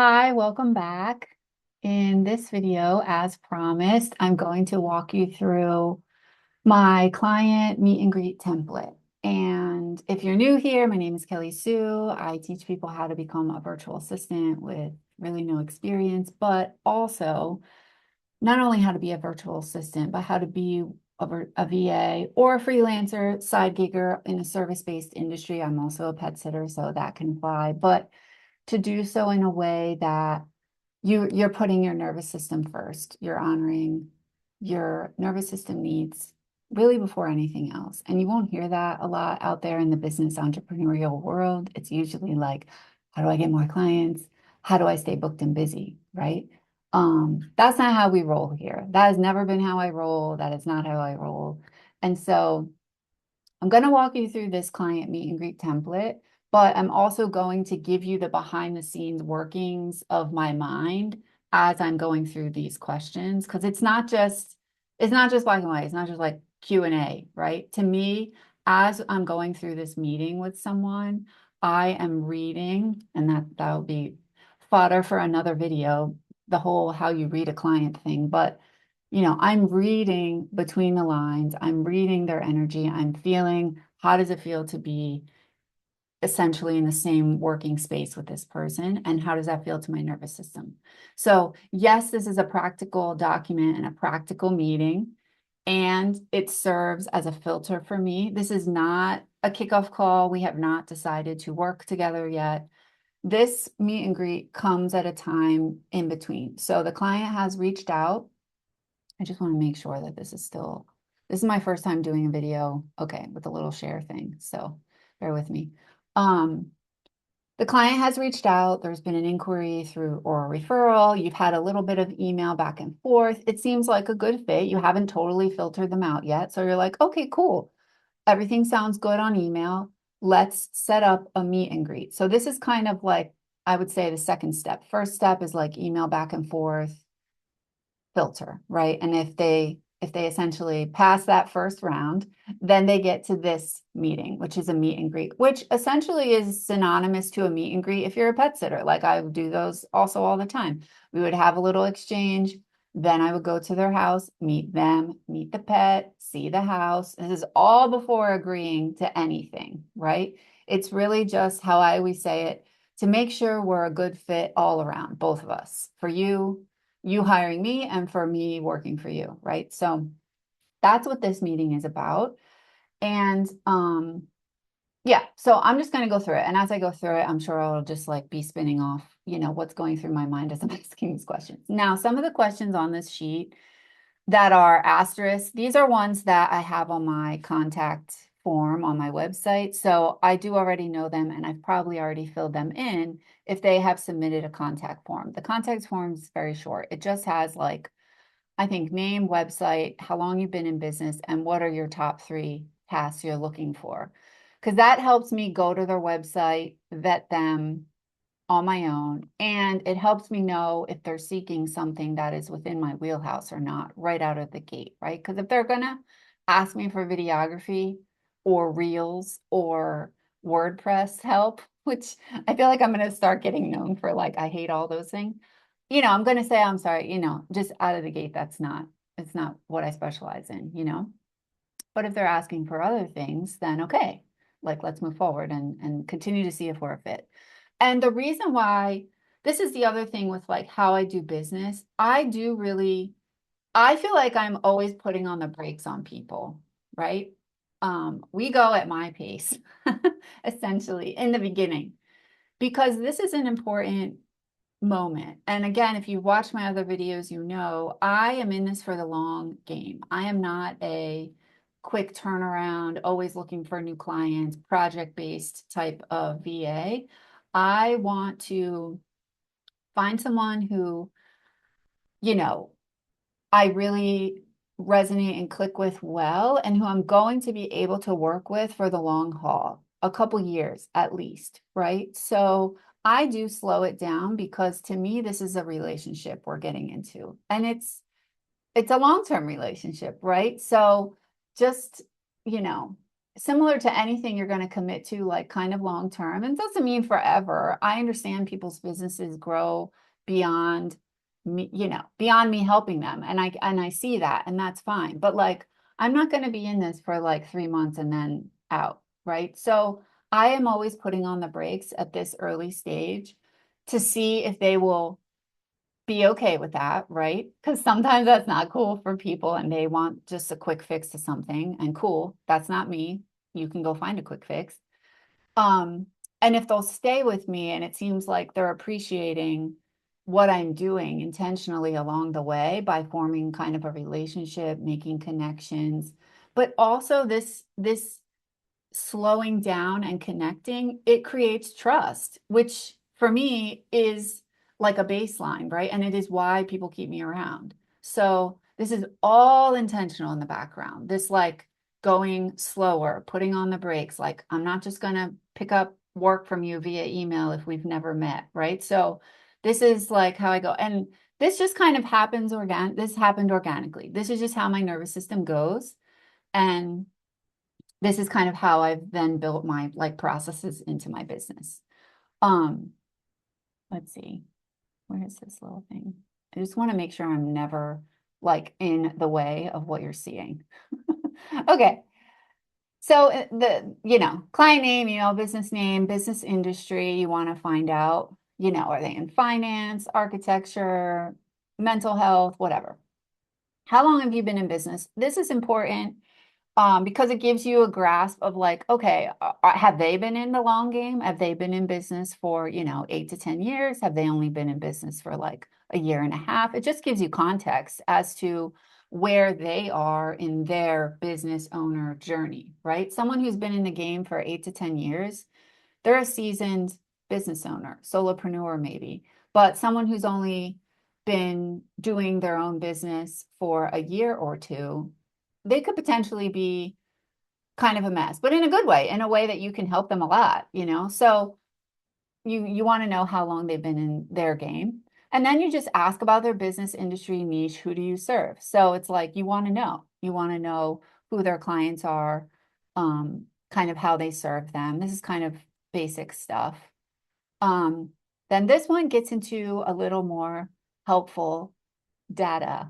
Hi, welcome back. In this video, as promised, I'm going to walk you through my client meet and greet template. And if you're new here, my name is Kelly Sue. I teach people how to become a virtual assistant with really no experience, but also not only how to be a virtual assistant, but how to be a VA or a freelancer, side gigger in a service-based industry. I'm also a pet sitter, so that can apply. But to do so in a way that you're putting your nervous system first. You're honoring your nervous system needs really before anything else. And you won't hear that a lot out there in the business entrepreneurial world. It's usually like, how do I get more clients? How do I stay booked and busy? Right? That's not how we roll here. That has never been how I roll. That is not how I roll. And so I'm going to walk you through this client meet and greet template, but I'm also going to give you the behind the scenes workings of my mind as I'm going through these questions, because it's not just black and white. It's not just like Q&A, right? To me, as I'm going through this meeting with someone, I am reading, and that'll be fodder for another video, the whole how you read a client thing, but I'm reading between the lines. I'm reading their energy. I'm feeling how does it feel to be essentially in the same working space with this person? And how does that feel to my nervous system? So, yes, this is a practical document and a practical meeting, and it serves as a filter for me. This is not a kickoff call. We have not decided to work together yet. This meet and greet comes at a time in between. So, the client has reached out. I just want to make sure that this is my first time doing a video, okay, with a little share thing. So bear with me. Um, the client has reached out. There's been an inquiry through or a referral. You've had a little bit of email back and forth. It seems like a good fit. You haven't totally filtered them out yet. So you're like, okay, cool. Everything sounds good on email. Let's set up a meet and greet. So this is kind of like, I would say the second step. First step is like email back and forth filter, right? And if they essentially pass that first round, then they get to this meeting, which is a meet and greet, which essentially is synonymous to a meet and greet if you're a pet sitter. Like I would do those also all the time. We would have a little exchange. Then I would go to their house, meet them, meet the pet, see the house. This is all before agreeing to anything, right? It's really just how I always say it, to make sure we're a good fit all around, both of us. For you hiring me and for me working for you, right? So that's what this meeting is about. And yeah, so I'm just going to go through it. And as I go through it, I'm sure I'll just like be spinning off, what's going through my mind as I'm asking these questions. Now, some of the questions on this sheet that are asterisks, these are ones that I have on my contact form on my website. So I do already know them and I've probably already filled them in if they have submitted a contact form. The contact form is very short. It just has like, I think, name, website, how long you've been in business, and what are your top 3 tasks you're looking for. Because that helps me go to their website, vet them, on my own. And it helps me know if they're seeking something that is within my wheelhouse or not right out of the gate, right? Because if they're going to ask me for videography or reels or WordPress help, which I feel like I'm going to start getting known for, like, I hate all those things. I'm going to say, I'm sorry, just out of the gate, it's not what I specialize in. But if they're asking for other things, then okay, like let's move forward and continue to see if we're a fit. And the reason why, this is the other thing with like how I do business, I feel like I'm always putting on the brakes on people, right? We go at my pace, essentially, in the beginning, because this is an important moment. And again, if you watch my other videos, I am in this for the long game. I am not a quick turnaround, always looking for new clients, project-based type of VA. I want to find someone who, you know, I really resonate and click with well, and who I'm going to be able to work with for the long haul, a couple years at least, right? So I do slow it down because to me, this is a relationship we're getting into, and it's a long-term relationship, right? So just, you know, similar to anything you're going to commit to, like kind of long term, and doesn't mean forever. I understand people's businesses grow beyond me, beyond me helping them. And I see that, and that's fine. But like, I'm not going to be in this for like 3 months and then out, right? So I am always putting on the brakes at this early stage to see if they will be okay with that, right? Because sometimes that's not cool for people and they want just a quick fix to something. And cool, that's not me. You can go find a quick fix. Um, and if they'll stay with me and it seems like they're appreciating what I'm doing intentionally along the way by forming kind of a relationship, making connections, but also this slowing down and connecting, it creates trust, which for me is like a baseline, right? And it is why people keep me around. So this is all intentional in the background. This like going slower, putting on the brakes. Like I'm not just going to pick up work from you via email if we've never met, right? So this is like how I go. And this just kind of happens this happened organically. This is just how my nervous system goes. And this is kind of how I've then built my like processes into my business. Um, let's see, where is this little thing? I just want to make sure I'm never like in the way of what you're seeing. Okay. So client name, business name, business industry, you want to find out, are they in finance, architecture, mental health, whatever. How long have you been in business? This is important because it gives you a grasp of like, okay, have they been in the long game? Have they been in business for, 8 to 10 years? Have they only been in business for like a year and a half? It just gives you context as to where they are in their business owner journey, right? Someone who's been in the game for 8 to 10 years, they're a seasoned business owner, solopreneur maybe, but someone who's only been doing their own business for a year or two, they could potentially be kind of a mess, but in a good way, in a way that you can help them a lot. So you want to know how long they've been in their game. And then you just ask about their business industry niche. Who do you serve? So it's like you want to know. You want to know who their clients are, kind of how they serve them. This is kind of basic stuff. Um, then this one gets into a little more helpful data.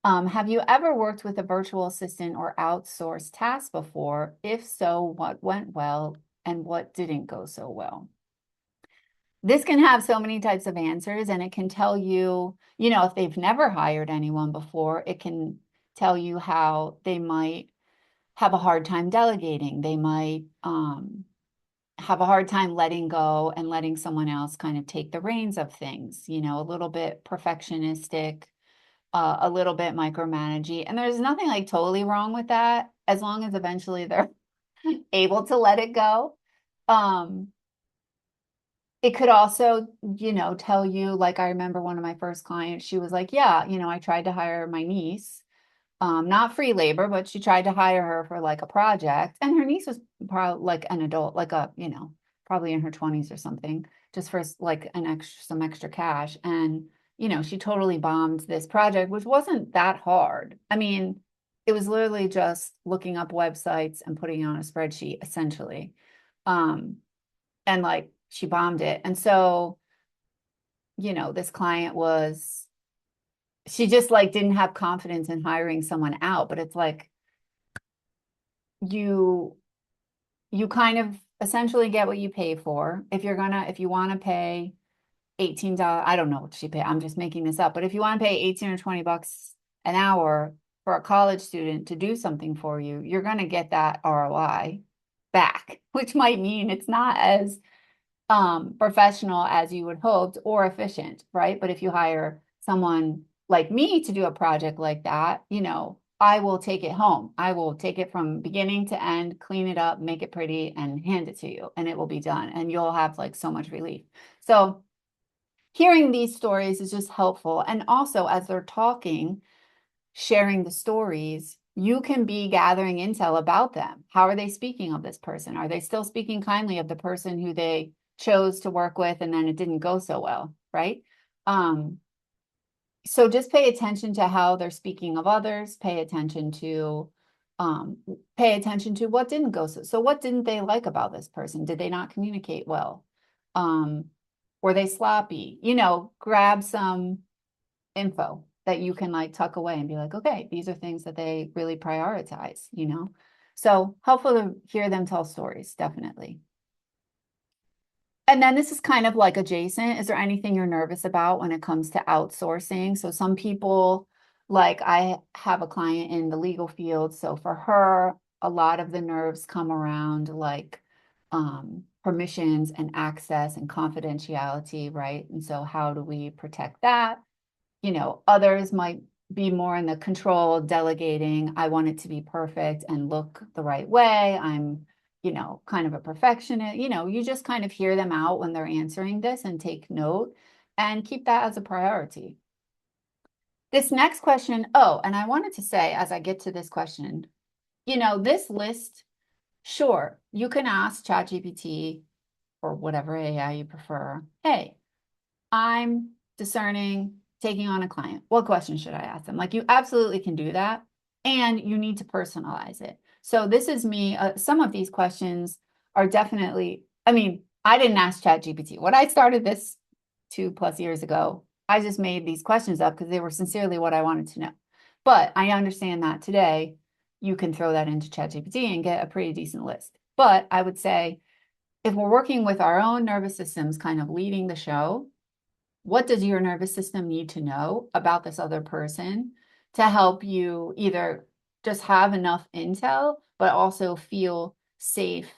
Have you ever worked with a virtual assistant or outsourced tasks before? If so, what went well and what didn't go so well? This can have so many types of answers, and it can tell you, if they've never hired anyone before, it can tell you how they might have a hard time delegating. They might have a hard time letting go and letting someone else kind of take the reins of things, a little bit perfectionistic, a little bit micromanaging. And there's nothing like totally wrong with that, as long as eventually they're able to let it go. It could also, tell you, like I remember one of my first clients, she was like, yeah, I tried to hire my niece, not free labor, but she tried to hire her for like a project. And her niece was probably like an adult, like probably in her 20s or something, just for like some extra cash. And, she totally bombed this project, which wasn't that hard. I mean, it was literally just looking up websites and putting it on a spreadsheet, essentially. And like she bombed it. And so, this client she just like didn't have confidence in hiring someone out. But it's like you kind of essentially get what you pay for. If you want to pay $18, I don't know what she paid. I'm just making this up. But if you want to pay 18 or 20 bucks an hour for a college student to do something for you, you're going to get that ROI back, which might mean it's not as professional as you would hope or efficient, right? But if you hire someone like me to do a project like that, I will take it home. I will take it from beginning to end, clean it up, make it pretty, and hand it to you, and it will be done. And you'll have like so much relief. So hearing these stories is just helpful. And also, as they're talking, sharing the stories, you can be gathering intel about them. How are they speaking of this person? Are they still speaking kindly of the person who they chose to work with and then it didn't go so well, right? So just pay attention to how they're speaking of others, pay attention to um, pay attention to what didn't go so what didn't they like about this person? Did they not communicate well? Um, were they sloppy? Grab some info that you can like tuck away and be like, okay, these are things that they really prioritize. So helpful to hear them tell stories, definitely. And then this is kind of like adjacent. Is there anything you're nervous about when it comes to outsourcing? So some people, like I have a client in the legal field. So for her, a lot of the nerves come around like permissions and access and confidentiality, right? And so how do we protect that? Others might be more in the control, delegating. I want it to be perfect and look the right way. I'm kind of a perfectionist. You just kind of hear them out when they're answering this and take note and keep that as a priority. This next question, oh, and I wanted to say as I get to this question, this list, sure, you can ask ChatGPT or whatever AI you prefer, hey, I'm discerning, taking on a client. What question should I ask them? Like you absolutely can do that. And you need to personalize it. So this is me. Some of these questions are definitely, I mean, I didn't ask ChatGPT. When I started this 2+ years ago, I just made these questions up because they were sincerely what I wanted to know. But I understand that today you can throw that into ChatGPT and get a pretty decent list. But I would say if we're working with our own nervous systems kind of leading the show, what does your nervous system need to know about this other person to help you either just have enough intel, but also feel safe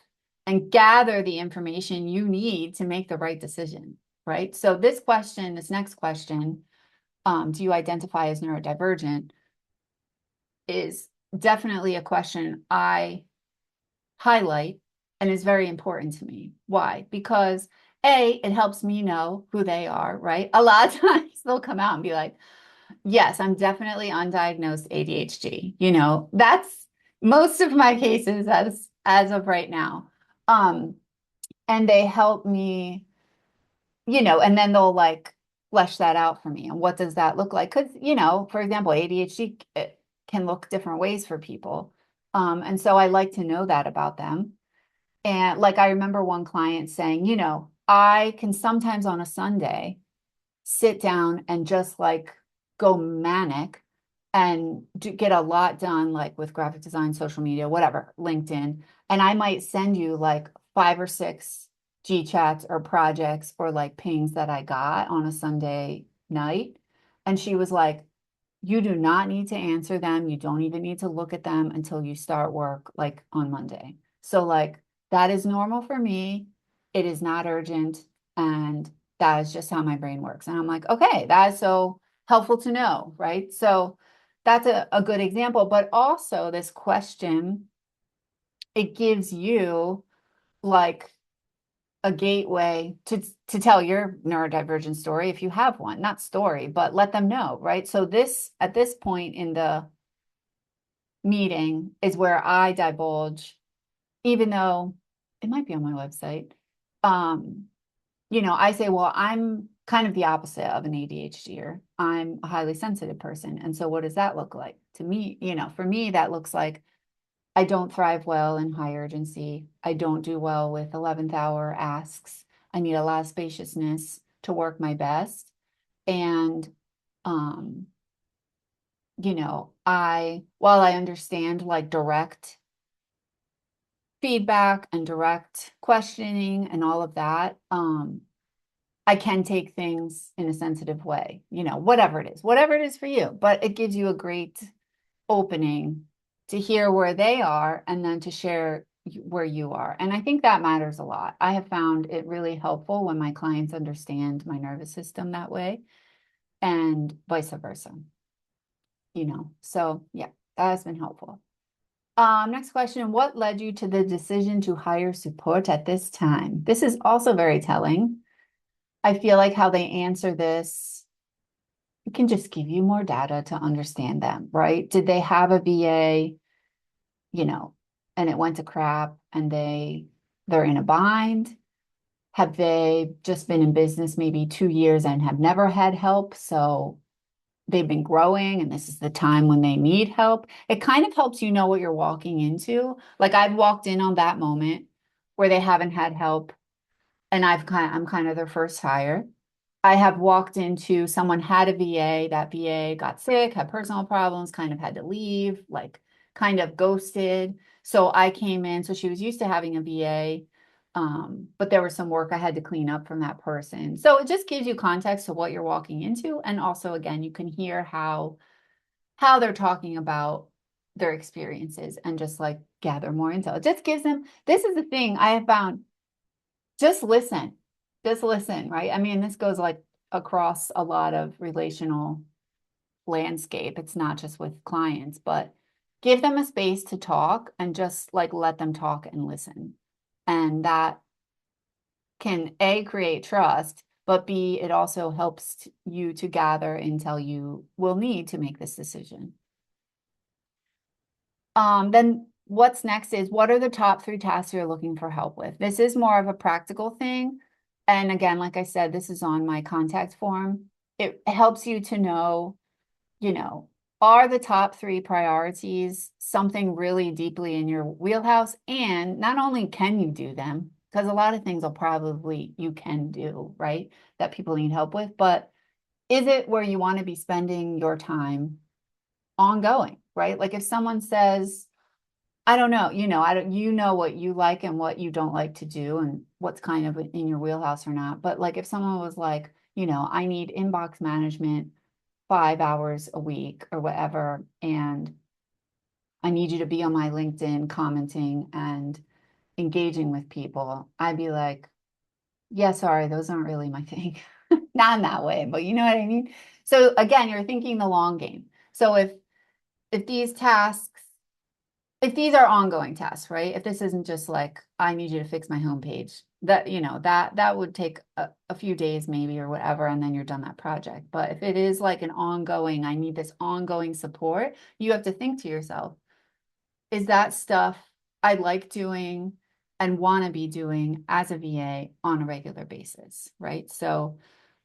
and gather the information you need to make the right decision, right? So this next question, do you identify as neurodivergent, is definitely a question I highlight and is very important to me. Why? Because it helps me know who they are, right? A lot of times they'll come out and be like, yes, I'm definitely undiagnosed ADHD. That's most of my cases as of right now. And they help me, and then they'll like flesh that out for me. And what does that look like? Because, for example, ADHD can look different ways for people. And so I like to know that about them. And like I remember one client saying, I can sometimes on a Sunday sit down and just like go manic and get a lot done, like with graphic design, social media, whatever, LinkedIn. And I might send you like 5 or 6 G chats or projects or like pings that I got on a Sunday night. And she was like, you do not need to answer them. You don't even need to look at them until you start work like on Monday. So like that is normal for me. It is not urgent. And that is just how my brain works. And I'm like, okay, that is so helpful to know, right? So that's a good example. But also this question, it gives you like a gateway to tell your neurodivergent story if you have one, not story, but let them know, right? So this at this point in the meeting is where I divulge, even though it might be on my website. Um, I say, well, I'm kind of the opposite of an ADHDer. I'm a highly sensitive person. And so what does that look like? To me, for me, that looks like I don't thrive well in high urgency. I don't do well with 11th hour asks. I need a lot of spaciousness to work my best. And, um, while I understand like direct feedback and direct questioning and all of that, I can take things in a sensitive way, whatever it is for you, but it gives you a great opening to hear where they are and then to share where you are. And I think that matters a lot. I have found it really helpful when my clients understand my nervous system that way and vice versa, So yeah, that has been helpful. Next question, what led you to the decision to hire support at this time? This is also very telling. I feel like how they answer this can just give you more data to understand them, right? Did they have a VA, and it went to crap and they're in a bind? Have they just been in business maybe 2 years and have never had help? So they've been growing and this is the time when they need help. It kind of helps you know what you're walking into. Like I've walked in on that moment where they haven't had help and I'm kind of their first hire. I have walked into someone had a VA, that VA got sick, had personal problems, kind of had to leave, like kind of ghosted. So I came in, so she was used to having a VA, but there was some work I had to clean up from that person. So it just gives you context to what you're walking into. And also, again, you can hear how they're talking about their experiences and just like gather more intel. It just gives them, this is the thing I have found, just listen. Just listen, right? I mean, this goes like across a lot of relational landscape. It's not just with clients, but give them a space to talk and just like let them talk and listen. And that can A, create trust, but B, it also helps you to gather intel you will need to make this decision. Then what's next is what are the top 3 tasks you're looking for help with? This is more of a practical thing. And again, like I said, this is on my contact form. It helps you to know, you know, are the top 3 priorities something really deeply in your wheelhouse? And not only can you do them, because a lot of things will probably you can do, right? That people need help with, but is it where you want to be spending your time ongoing, right? Like if someone says, I don't know, I don't, you know what you like and what you don't like to do and what's kind of in your wheelhouse or not. But like if someone was like, I need inbox management 5 hours a week or whatever, and I need you to be on my LinkedIn commenting and engaging with people, I'd be like, yeah, sorry, those aren't really my thing. Not in that way, but you know what I mean? So again, you're thinking the long game. So if these tasks if these are ongoing tasks, right? If this isn't just like, I need you to fix my homepage, that would take a few days maybe or whatever, and then you're done that project. But if it is like an ongoing, I need this ongoing support, you have to think to yourself, is that stuff I like doing and want to be doing as a VA on a regular basis, right? So,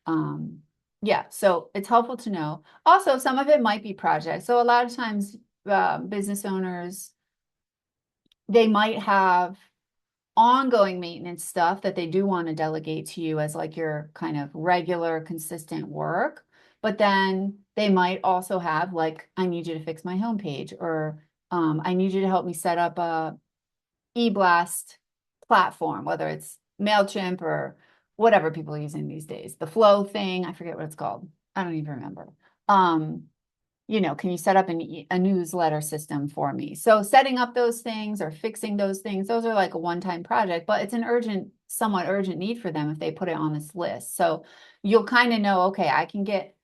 um, yeah, so it's helpful to know. Also, some of it might be projects. So a lot of times, business owners, they might have ongoing maintenance stuff that they do want to delegate to you as like your kind of regular, consistent work. But then they might also have like, I need you to fix my homepage, or I need you to help me set up a e-blast platform, whether it's MailChimp or whatever people are using these days. The Flow thing, I forget what it's called. I don't even remember. Um, can you set up a newsletter system for me? So setting up those things or fixing those things, those are like a one-time project, but it's an somewhat urgent need for them if they put it on this list. So you'll kind of know, okay, I can get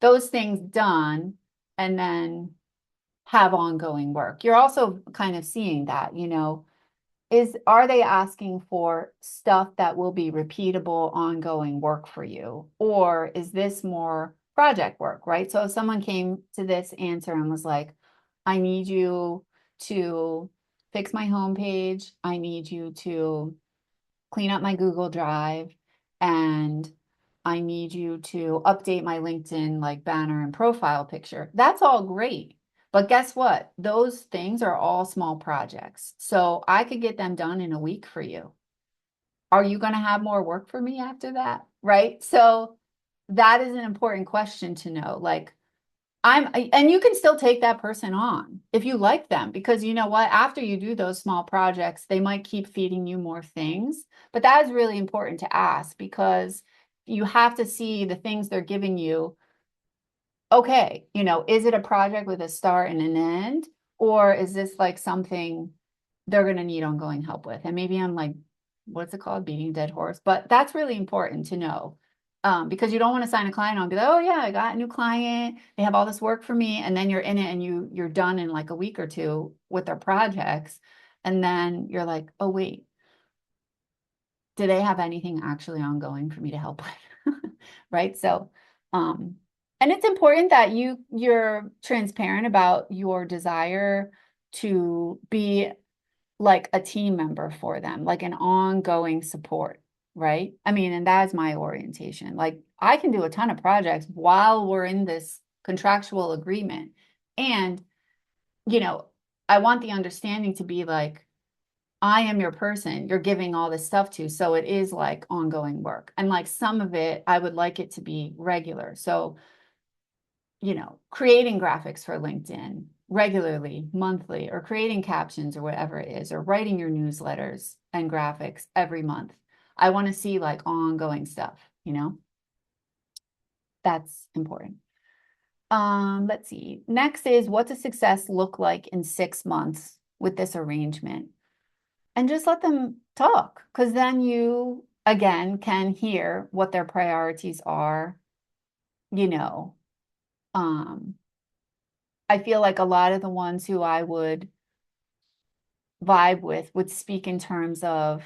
those things done and then have ongoing work. You're also kind of seeing that, are they asking for stuff that will be repeatable, ongoing work for you? Or is this more project work, right? So if someone came to this answer and was like, I need you to fix my homepage, I need you to clean up my Google Drive, and I need you to update my LinkedIn like banner and profile picture. That's all great. But guess what? Those things are all small projects. So I could get them done in a week for you. Are you going to have more work for me after that? Right? So that is an important question to know. Like, and you can still take that person on if you like them, because you know what? After you do those small projects, they might keep feeding you more things. But that is really important to ask, because you have to see the things they're giving you. Okay, is it a project with a start and an end? Or is this like something they're going to need ongoing help with? And maybe I'm like, what's it called? Beating a dead horse. But that's really important to know. Because you don't want to sign a client on and be like, oh yeah, I got a new client. They have all this work for me. And then you're in it and you're done in like a week or two with their projects. And then you're like, oh wait, do they have anything actually ongoing for me to help with? Right. So, and it's important that you're transparent about your desire to be like a team member for them, like an ongoing support, right? I mean, and that's my orientation. Like I can do a ton of projects while we're in this contractual agreement. And, you know, I want the understanding to be like, I am your person you're giving all this stuff to. So it is like ongoing work. And like some of it, I would like it to be regular. So, creating graphics for LinkedIn regularly, monthly, or creating captions or whatever it is, or writing your newsletters and graphics every month. I want to see like ongoing stuff, that's important. Let's see. Next is, what does success look like in 6 months with this arrangement? And just let them talk, because then you, again, can hear what their priorities are. You know, I feel like a lot of the ones who I would vibe with would speak in terms of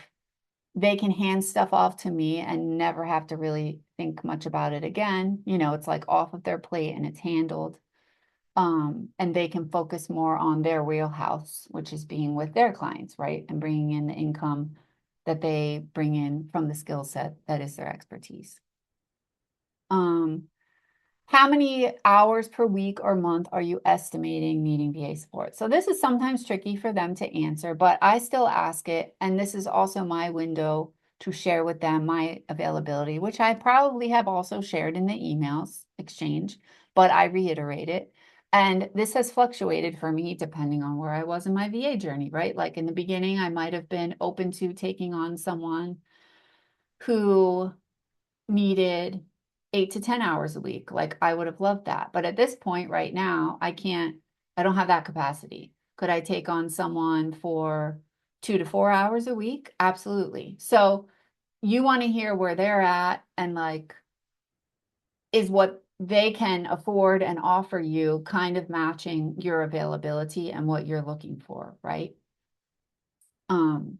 they can hand stuff off to me and never have to really think much about it again. It's like off of their plate and it's handled. And they can focus more on their wheelhouse, which is being with their clients, right? And bringing in the income that they bring in from the skill set that is their expertise. How many hours per week or month are you estimating needing VA support? So this is sometimes tricky for them to answer, but I still ask it. And this is also my window to share with them my availability, which I probably have also shared in the emails exchange, but I reiterate it. And this has fluctuated for me depending on where I was in my VA journey, right? Like in the beginning, I might have been open to taking on someone who needed 8 to 10 hours a week. Like I would have loved that. But at this point right now, I don't have that capacity. Could I take on someone for 2 to 4 hours a week? Absolutely. So you want to hear where they're at and like, is what they can afford and offer you kind of matching your availability and what you're looking for, right? And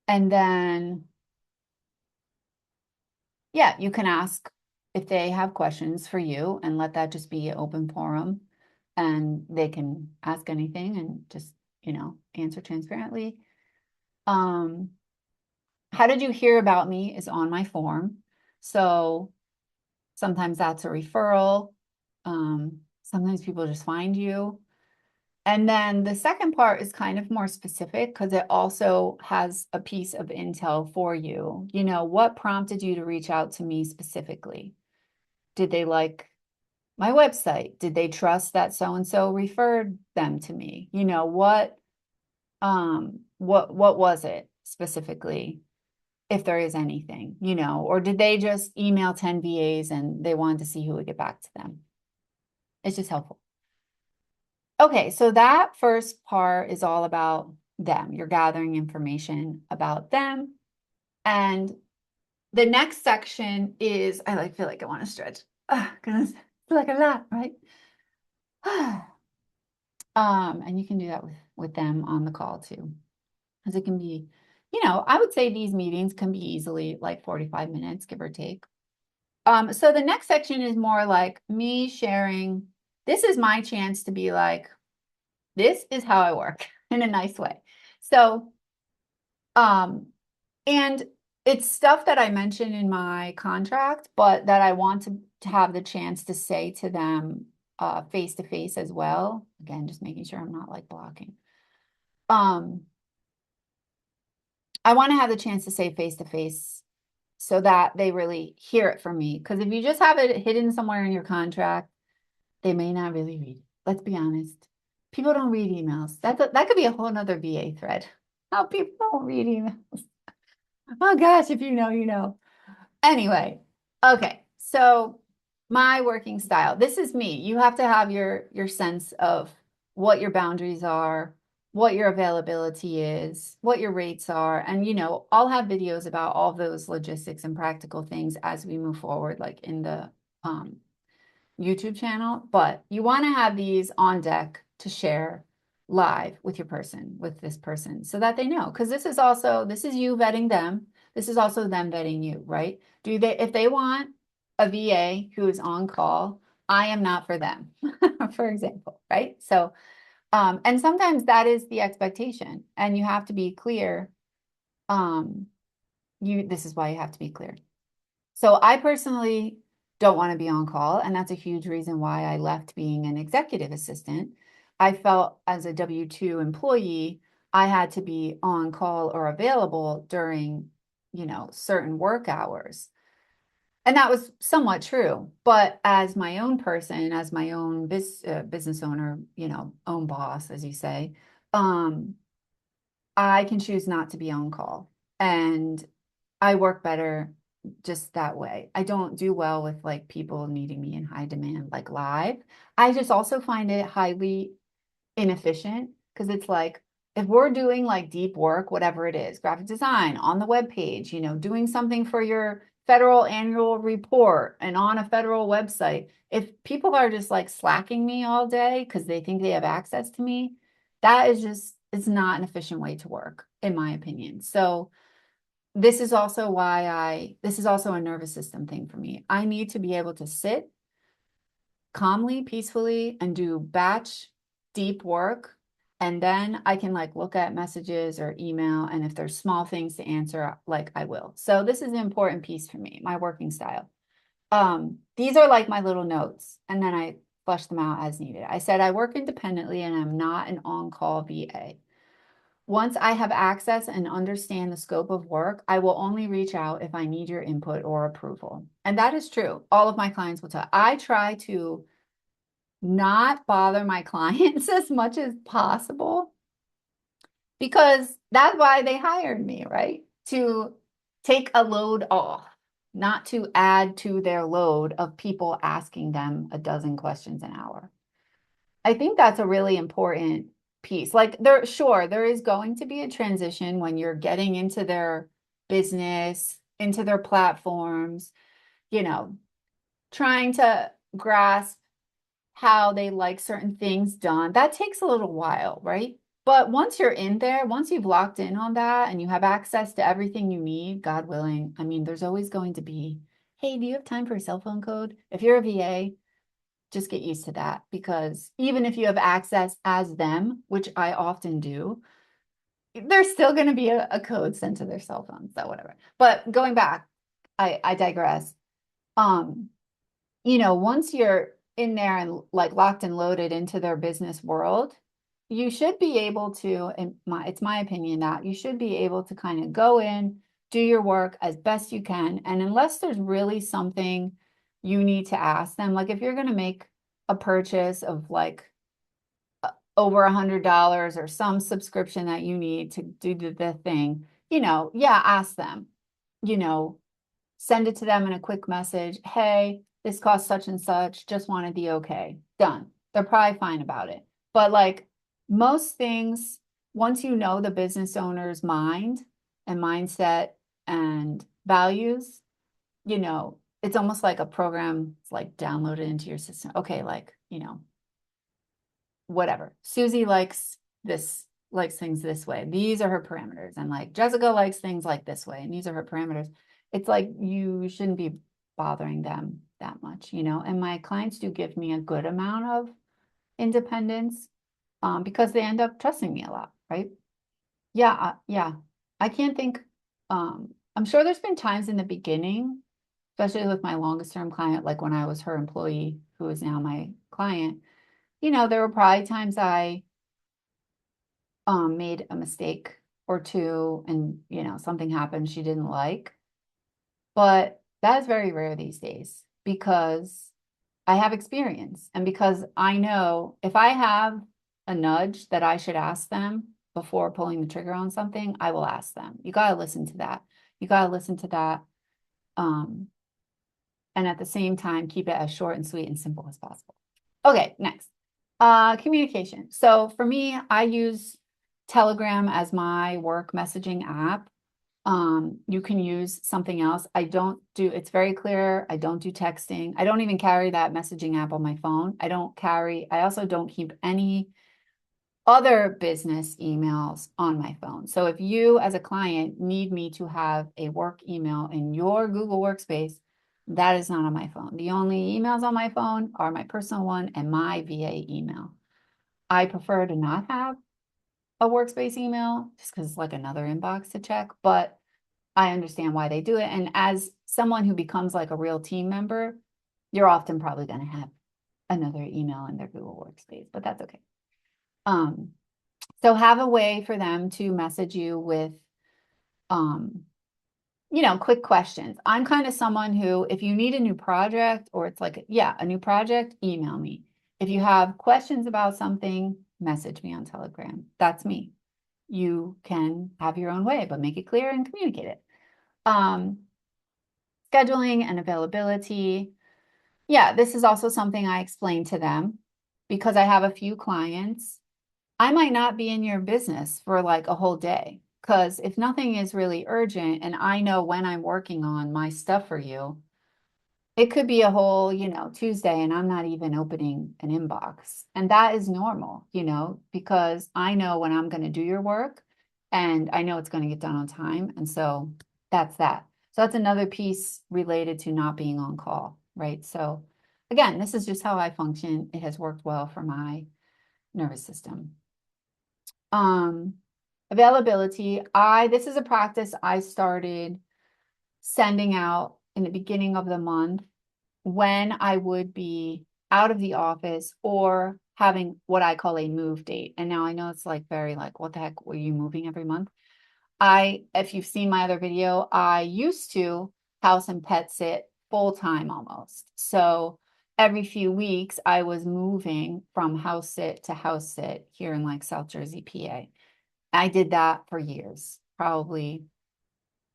then yeah, you can ask if they have questions for you and let that just be an open forum, and they can ask anything and just, answer transparently. How did you hear about me is on my form. So sometimes that's a referral. Sometimes people just find you. And then the second part is kind of more specific because it also has a piece of intel for you. What prompted you to reach out to me specifically? Did they like my website? Did they trust that so-and-so referred them to me? What was it specifically, if there is anything, or did they just email 10 VAs and they wanted to see who would get back to them? It's just helpful. Okay, so that first part is all about them. You're gathering information about them. And the next section is, feel like I want to stretch. Goodness, I feel like a lot, right? And you can do that with them on the call too. Because it can be, I would say these meetings can be easily like 45 minutes, give or take. So the next section is more like me sharing, this is my chance to be like, this is how I work in a nice way. So, and it's stuff that I mentioned in my contract, but that I want to have the chance to say to them face to face as well. Again, just making sure I'm not like blocking. I want to have the chance to say face to face so that they really hear it from me. Because if you just have it hidden somewhere in your contract, they may not really read. Let's be honest. People don't read emails. That could be a whole nother VA thread. How people don't read emails. Oh gosh, if you know, you know. Anyway, okay. So my working style. This is me. You have to have your sense of what your boundaries are, what your availability is, what your rates are. And I'll have videos about all those logistics and practical things as we move forward, like in the YouTube channel, but you want to have these on deck to share live with with this person so that they know, because this is you vetting them. This is also them vetting you, right? If they want a VA who is on call, I am not for them, for example, right? So, and sometimes that is the expectation and you have to be clear. This is why you have to be clear. So I personally don't want to be on call. And that's a huge reason why I left being an executive assistant. I felt as a W-2 employee, I had to be on call or available during, certain work hours. And that was somewhat true. But as my own person, as my own business owner, own boss, as you say, um, I can choose not to be on call. And I work better just that way. I don't do well with like people needing me in high demand, like live. I just also find it highly inefficient because it's like if we're doing like deep work, whatever it is, graphic design on the web page, doing something for your federal annual report and on a federal website, if people are just like slacking me all day because they think they have access to me, that is just, it's not an efficient way to work, in my opinion. So this is also this is also a nervous system thing for me. I need to be able to sit calmly, peacefully, and do batch deep work. And then I can like look at messages or email. And if there's small things to answer, like I will. So this is an important piece for me, my working style. These are like my little notes, and then I flesh them out as needed. I said I work independently and I'm not an on-call VA. Once I have access and understand the scope of work, I will only reach out if I need your input or approval. And that is true. All of my clients will tell. I try to not bother my clients as much as possible because that's why they hired me, right? To take a load off, not to add to their load of people asking them a dozen questions an hour. I think that's a really important piece. Like there is going to be a transition when you're getting into their business, into their platforms, you know, trying to grasp how they like certain things done. That takes a little while, right? But once you're in there, once you've locked in on that and you have access to everything you need, God willing, I mean, there's always going to be, hey, do you have time for a cell phone code? If you're a VA, just get used to that because even if you have access as them, which I often do, there's still going to be a code sent to their cell phone. So whatever. But going back, I digress. Um, once you're in there and like locked and loaded into their business world, you should be able to, it's my opinion that you should be able to kind of go in, do your work as best you can. And unless there's really something you need to ask them, like if you're going to make a purchase of like over $100 or some subscription that you need to do the thing, yeah, ask them, you know, send it to them in a quick message. Hey, this costs such and such. Just wanted the okay. Done. They're probably fine about it. But like most things, once you know the business owner's mind and mindset and values, it's almost like a program it's like downloaded into your system. Okay, like, whatever. Susie likes things this way. These are her parameters. And like Jessica likes things like this way. And these are her parameters. It's like you shouldn't be bothering them that much, And my clients do give me a good amount of independence because they end up trusting me a lot, right? Yeah, yeah. I can't think. I'm sure there's been times in the beginning, especially with my longest term client, like when I was her employee, who is now my client. There were probably times I made a mistake or two and, something happened she didn't like. But that is very rare these days because I have experience and because I know if I have a nudge that I should ask them before pulling the trigger on something, I will ask them. You got to listen to that. You got to listen to that. And at the same time, keep it as short and sweet and simple as possible. Okay, next. Communication. So for me, I use Telegram as my work messaging app. You can use something else. It's very clear. I don't do texting. I don't even carry that messaging app on my phone. I also don't keep any other business emails on my phone. So if you as a client need me to have a work email in your Google Workspace, that is not on my phone. The only emails on my phone are my personal one and my VA email. I prefer to not have a workspace email just because it's like another inbox to check, but I understand why they do it. And as someone who becomes like a real team member, you're often probably going to have another email in their Google Workspace, but that's okay. Um, so have a way for them to message you with, quick questions. I'm kind of someone who, if you need a new project or it's like, yeah, a new project, email me. If you have questions about something, message me on Telegram. That's me. You can have your own way, but make it clear and communicate it. Um, Scheduling and availability. Yeah, this is also something I explain to them because I have a few clients. I might not be in your business for like a whole day because if nothing is really urgent and I know when I'm working on my stuff for you, it could be a whole, Tuesday and I'm not even opening an inbox. And that is normal, because I know when I'm going to do your work and I know it's going to get done on time. And so that's that. So that's another piece related to not being on call, right? So again, this is just how I function. It has worked well for my nervous system. Um, Availability. This is a practice I started sending out in the beginning of the month when I would be out of the office or having what I call a move date. And now I know it's like very like, what the heck, were you moving every month? If you've seen my other video, I used to house and pet sit full time almost. So every few weeks I was moving from house sit to house sit here in like South Jersey, PA. I did that for years, probably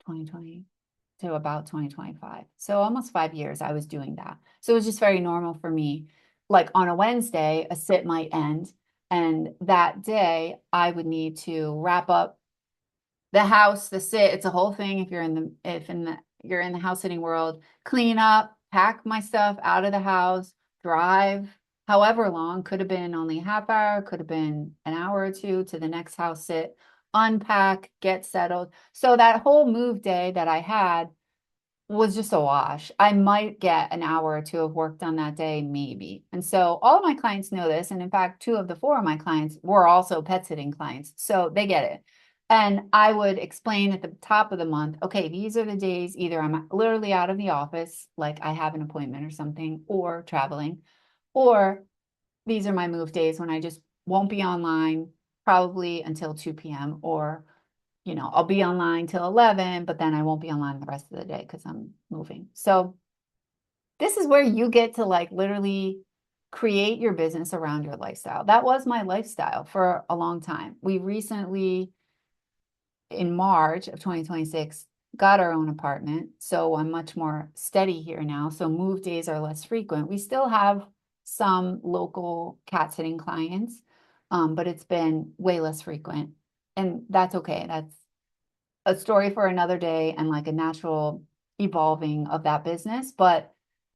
2020 to about 2025. So almost 5 years I was doing that. So it was just very normal for me. Like on a Wednesday, a sit might end. And that day I would need to wrap up the house, the sit. It's a whole thing if you're in the house sitting world, clean up, pack my stuff out of the house, drive however long, could have been only a half hour, could have been an hour or two to the next house sit, unpack, get settled. So that whole move day that I had was just a wash. I might get an hour or two of work done that day, maybe. And so all of my clients know this. And in fact, 2 of the 4 of my clients were also pet sitting clients. So they get it. And I would explain at the top of the month, okay, these are the days either I'm literally out of the office, like I have an appointment or something, or traveling, or these are my move days when I just won't be online probably until 2 p.m. or I'll be online till 11, but then I won't be online the rest of the day because I'm moving. So this is where you get to like literally create your business around your lifestyle. That was my lifestyle for a long time. We recently, in March of 2026, got our own apartment. So I'm much more steady here now. So move days are less frequent. We still have some local cat sitting clients, but it's been way less frequent. And that's okay. That's a story for another day and like a natural evolving of that business, but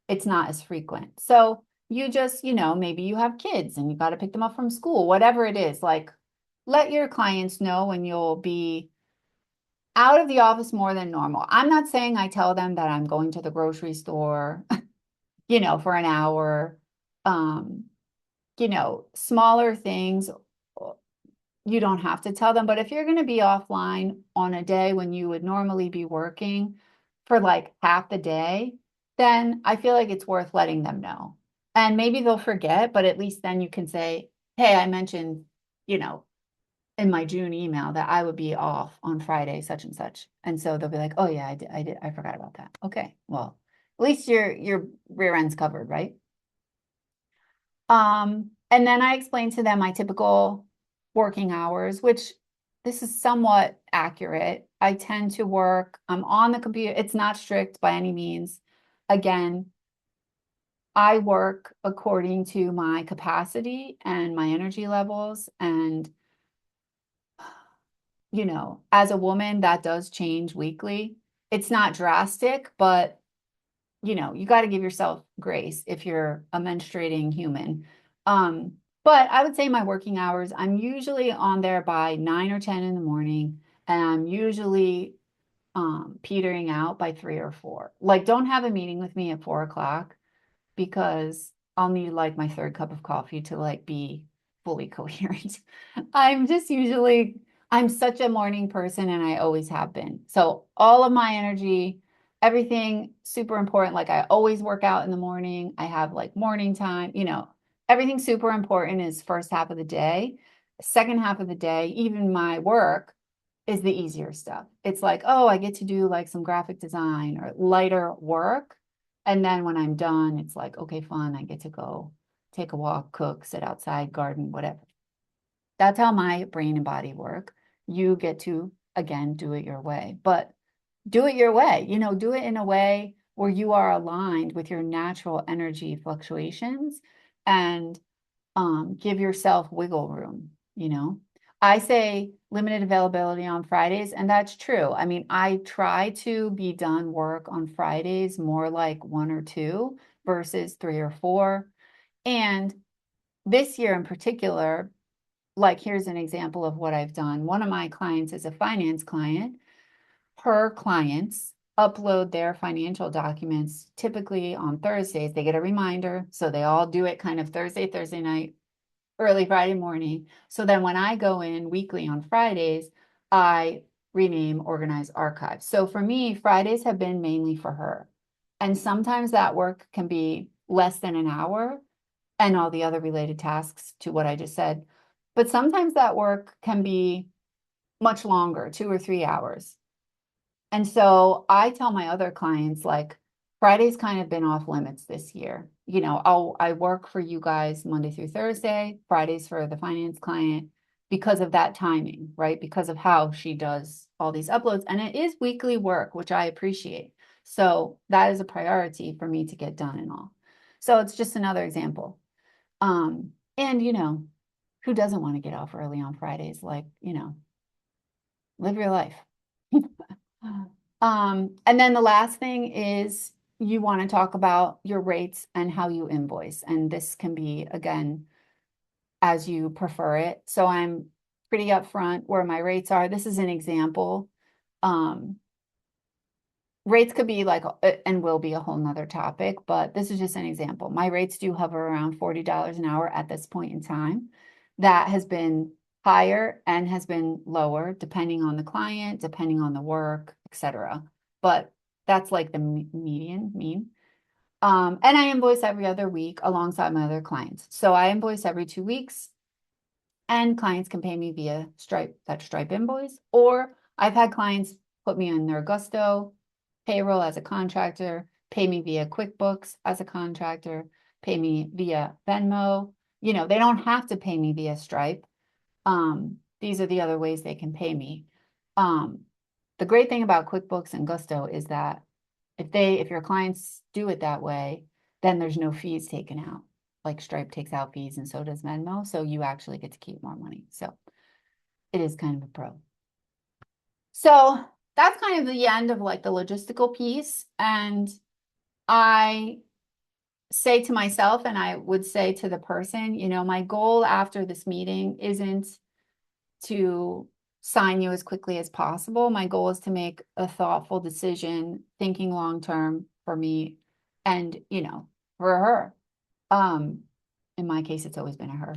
it's not as frequent. So you just, maybe you have kids and you got to pick them up from school, whatever it is, like let your clients know when you'll be out of the office more than normal. I'm not saying I tell them that I'm going to the grocery store, for an hour. Um, Smaller things you don't have to tell them. But if you're going to be offline on a day when you would normally be working for like half the day, then I feel like it's worth letting them know. And maybe they'll forget, but at least then you can say, hey, I mentioned, in my June email that I would be off on Friday, such and such. And so they'll be like, oh yeah, I forgot about that. Okay, well, at least your rear end's covered, right? And then I explained to them my typical working hours, which this is somewhat accurate. I tend to work, I'm on the computer. It's not strict by any means. Again, I work according to my capacity and my energy levels. And, as a woman, that does change weekly. It's not drastic, but you got to give yourself grace if you're a menstruating human. But I would say my working hours, I'm usually on there by 9 or 10 in the morning, and I'm usually petering out by 3 or 4. Like, don't have a meeting with me at 4 o'clock because I'll need like my third cup of coffee to like be fully coherent. I'm such a morning person and I always have been. So all of my energy everything super important. Like I always work out in the morning. I have like morning time, everything super important is first half of the day. Second half of the day, even my work is the easier stuff. It's like, oh, I get to do like some graphic design or lighter work. And then when I'm done, it's like, okay, fun. I get to go take a walk, cook, sit outside, garden, whatever. That's how my brain and body work. You get to, again, do it your way, but do it your way, do it in a way where you are aligned with your natural energy fluctuations and give yourself wiggle room. I say limited availability on Fridays, and that's true. I mean, I try to be done work on Fridays more like 1 or 2 versus 3 or 4. And this year in particular, like here's an example of what I've done. One of my clients is a finance client. Her clients upload their financial documents typically on Thursdays. They get a reminder. So they all do it kind of Thursday night, early Friday morning. So then when I go in weekly on Fridays, I rename, organize, archive. So for me, Fridays have been mainly for her. And sometimes that work can be less than an hour and all the other related tasks to what I just said. But sometimes that work can be much longer, 2 or 3 hours. And so I tell my other clients, like, Friday's kind of been off limits this year. I work for you guys Monday through Thursday, Fridays for the finance client because of that timing, right? Because of how she does all these uploads. And it is weekly work, which I appreciate. So that is a priority for me to get done and all. So it's just another example. And who doesn't want to get off early on Fridays? Like, live your life. And then the last thing is you want to talk about your rates and how you invoice. And this can be, again, as you prefer it. So I'm pretty upfront where my rates are. This is an example. Rates could be like, and will be a whole nother topic, but this is just an example. My rates do hover around $40 an hour at this point in time. That has been higher and has been lower depending on the client, depending on the work, etc. But that's like the median mean. And I invoice every other week alongside my other clients. So I invoice every 2 weeks, and clients can pay me via Stripe, that Stripe invoice, or I've had clients put me on their Gusto payroll as a contractor, pay me via QuickBooks as a contractor, pay me via Venmo. They don't have to pay me via Stripe. These are the other ways they can pay me. The great thing about QuickBooks and Gusto is that if your clients do it that way, then there's no fees taken out. Like Stripe takes out fees and so does Venmo. So you actually get to keep more money. So it is kind of a pro. So that's kind of the end of like the logistical piece. And I say to myself, and I would say to the person, my goal after this meeting isn't to sign you as quickly as possible. My goal is to make a thoughtful decision, thinking long term for me and, for her. In my case, it's always been a her.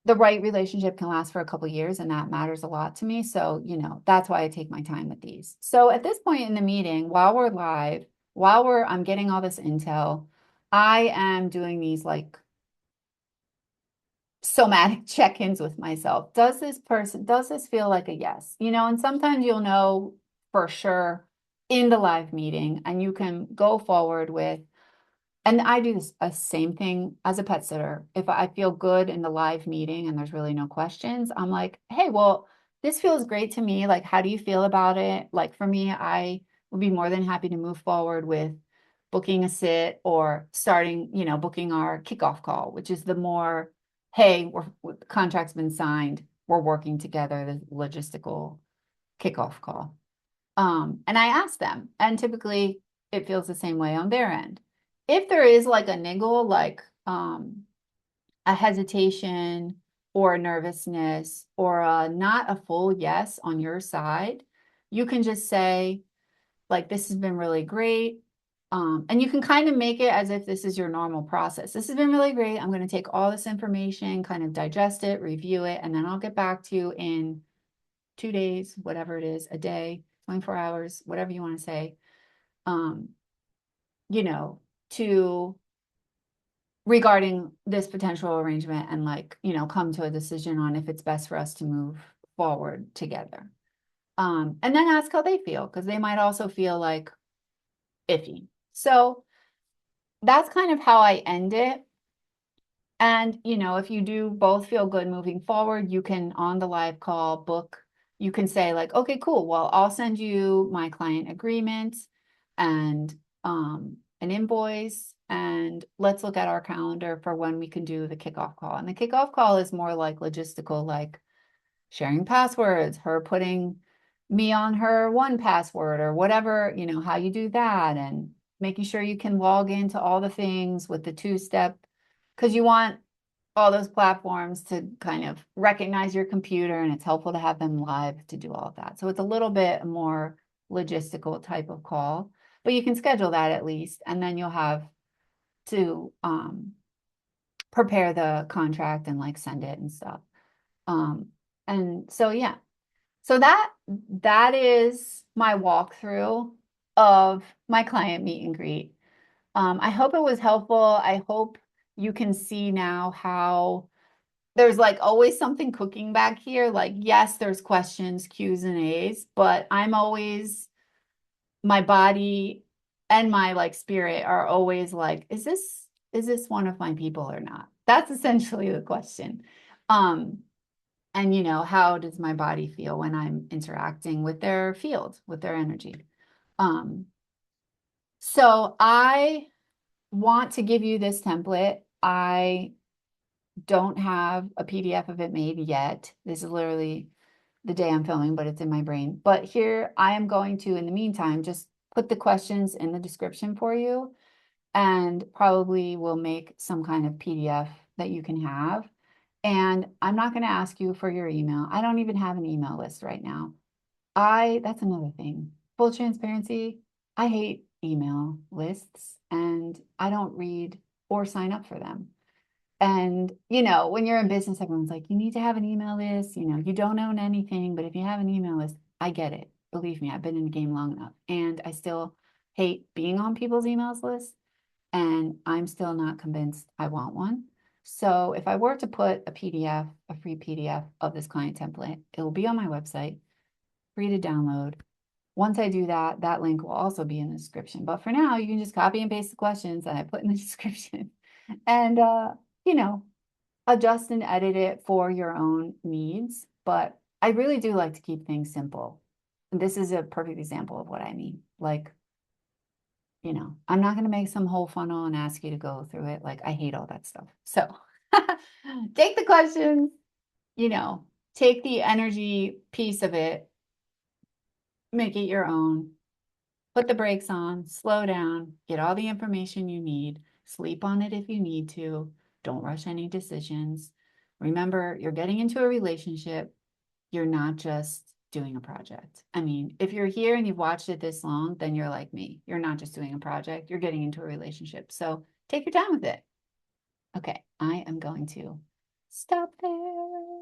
The right relationship can last for a couple of years, and that matters a lot to me. So, that's why I take my time with these. So at this point in the meeting, while we're live, I'm getting all this intel, I am doing these like somatic check-ins with myself. Does this feel like a yes? And sometimes you'll know for sure in the live meeting, and you can go forward with, and I do a same thing as a pet sitter. If I feel good in the live meeting and there's really no questions, I'm like, hey, well, this feels great to me. Like, how do you feel about it? Like for me, I would be more than happy to move forward with booking a sit or starting, booking our kickoff call, which is the more, hey, the contract's been signed, we're working together, the logistical kickoff call. And I ask them, and typically it feels the same way on their end. If there is like a niggle, like a hesitation or a nervousness or not a full yes on your side, you can just say, like, this has been really great. And you can kind of make it as if this is your normal process. This has been really great. I'm going to take all this information, kind of digest it, review it, and then I'll get back to you in 2 days, whatever it is, a day, 24 hours, whatever you want to say, um, you know, to regarding this potential arrangement and like, come to a decision on if it's best for us to move forward together. And then ask how they feel, because they might also feel like iffy. So that's kind of how I end it. And, if you do both feel good moving forward, you can on the live call book, you can say like, okay, cool. Well, I'll send you my client agreement and an invoice, and let's look at our calendar for when we can do the kickoff call. And the kickoff call is more like logistical, like sharing passwords, her putting me on her one password or whatever, how you do that, and making sure you can log into all the things with the two-step, because you want all those platforms to kind of recognize your computer, and it's helpful to have them live to do all of that. So it's a little bit more logistical type of call, but you can schedule that at least, and then you'll have to prepare the contract and like send it and stuff. And so, yeah, so that is my walkthrough of my client meet and greet. I hope it was helpful. I hope you can see now how there's like always something cooking back here. Like, yes, there's questions, Q's and A's, but my body and my like spirit are always like, is this one of my people or not? That's essentially the question. And how does my body feel when I'm interacting with their field, with their energy? So I want to give you this template. I don't have a PDF of it made yet. This is literally the day I'm filming, but it's in my brain. But here I am going to, in the meantime, just put the questions in the description for you, and probably will make some kind of PDF that you can have. And I'm not going to ask you for your email. I don't even have an email list right now. That's another thing. Full transparency, I hate email lists, and I don't read or sign up for them. And, when you're in business, everyone's like, you need to have an email list. You don't own anything, but if you have an email list, I get it. Believe me, I've been in the game long enough, and I still hate being on people's emails lists, and I'm still not convinced I want one. So if I were to put a PDF, a free PDF of this client template, it will be on my website, free to download. Once I do that, that link will also be in the description. But for now, you can just copy and paste the questions that I put in the description, and, you know, adjust and edit it for your own needs. But I really do like to keep things simple. And this is a perfect example of what I mean. Like, I'm not going to make some whole funnel and ask you to go through it. Like, I hate all that stuff. So take the questions, take the energy piece of it, make it your own, put the brakes on, slow down, get all the information you need, sleep on it if you need to. Don't rush any decisions. Remember, you're getting into a relationship. You're not just doing a project. I mean, if you're here and you've watched it this long, then you're like me. You're not just doing a project. You're getting into a relationship. So take your time with it. Okay, I am going to stop there.